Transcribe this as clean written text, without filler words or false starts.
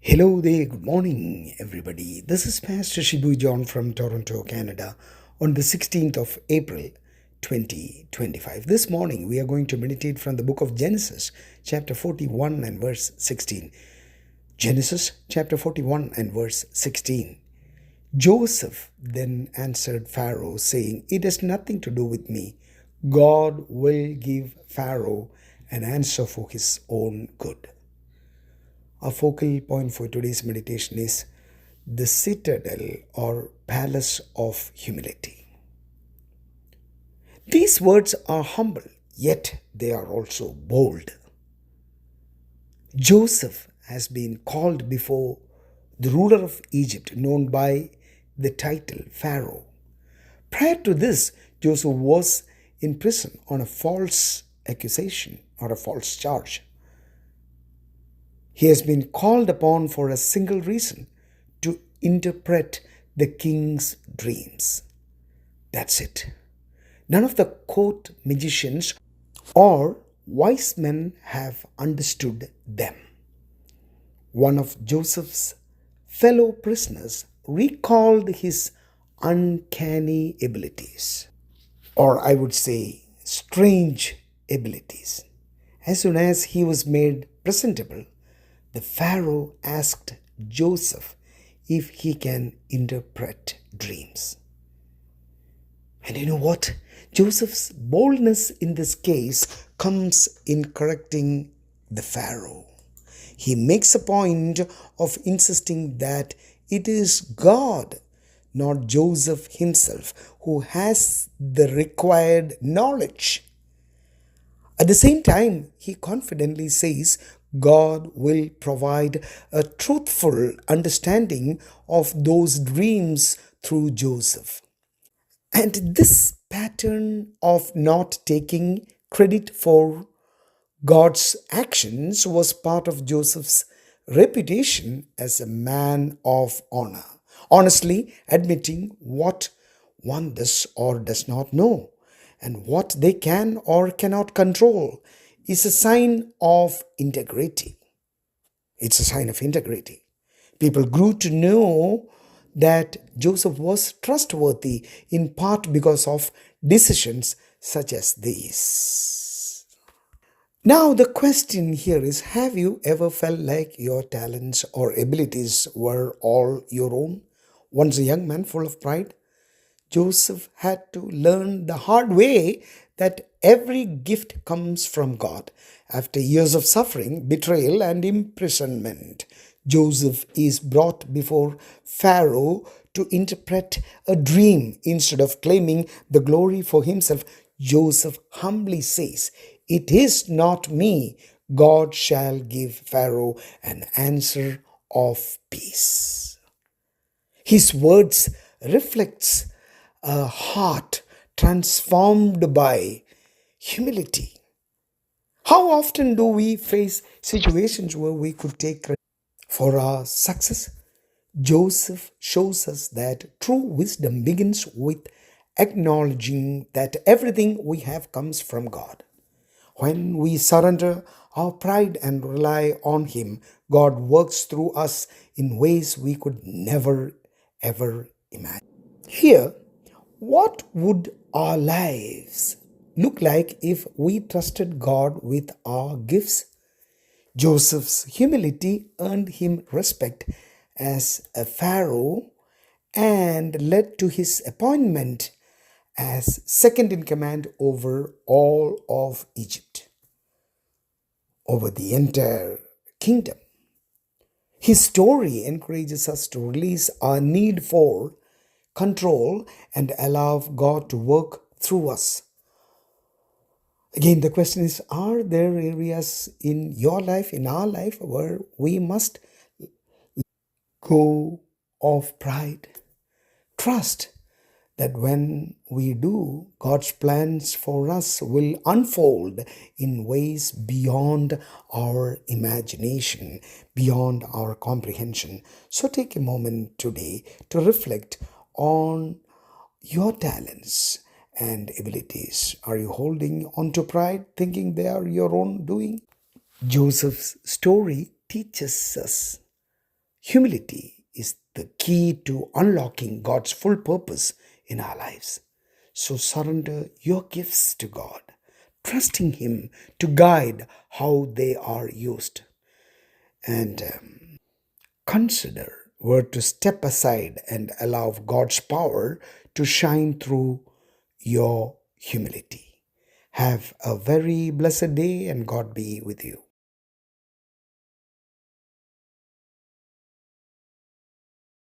Hello there, good morning, everybody. This is Pastor Shibu John from Toronto, Canada, on the 16th of April 2025. This morning, we are going to meditate from the book of Genesis, chapter 41 and verse 16. Genesis, chapter 41 and verse 16. Joseph then answered Pharaoh, saying, "It has nothing to do with me. God will give Pharaoh an answer for his own good." Our focal point for today's meditation is the Citadel or Palace of Humility. These words are humble, yet they are also bold. Joseph has been called before the ruler of Egypt, known by the title Pharaoh. Prior to this, Joseph was in prison on a false accusation or a false charge. He has been called upon for a single reason: to interpret the king's dreams. That's it. None of the court magicians or wise men have understood them. One of Joseph's fellow prisoners recalled his uncanny abilities, or I would say strange abilities. As soon as he was made presentable, the Pharaoh asked Joseph if he can interpret dreams. And you know what? Joseph's boldness in this case comes in correcting the Pharaoh. He makes a point of insisting that it is God, not Joseph himself, who has the required knowledge. At the same time, he confidently says God will provide a truthful understanding of those dreams through Joseph. And this pattern of not taking credit for God's actions was part of Joseph's reputation as a man of honor, honestly admitting what one does or does not know and what they can or cannot control is a sign of integrity. It's a sign of integrity. People grew to know that Joseph was trustworthy in part because of decisions such as these. Now, the question here is, have you ever felt like your talents or abilities were all your own? Once a young man full of pride, Joseph had to learn the hard way that every gift comes from God. After years of suffering, betrayal, and imprisonment, Joseph is brought before Pharaoh to interpret a dream. Instead of claiming the glory for himself, Joseph humbly says, "It is not me. God shall give Pharaoh an answer of peace." His words reflects a heart transformed by humility. How often do we face situations where we could take credit for our success? Joseph shows us that true wisdom begins with acknowledging that everything we have comes from God. When we surrender our pride and rely on Him, God works through us in ways we could never ever imagine. Here, what would our lives look like if we trusted God with our gifts? Joseph's humility earned him respect as a pharaoh and led to his appointment as second in command over all of Egypt, over the entire kingdom. His story encourages us to release our need for control and allow God to work through us. Again, the question is, are there areas in your life, in our life, where we must go of pride? Trust that when we do, God's plans for us will unfold in ways beyond our imagination, beyond our comprehension. So take a moment today to reflect on your talents and abilities. Are you holding on to pride, thinking they are your own doing? Joseph's story teaches us Humility is the key to unlocking God's full purpose in our lives. So surrender your gifts to God, trusting Him to guide how they are used. And consider where to step aside and allow God's power to shine through your humility. Have a very blessed day and God be with you.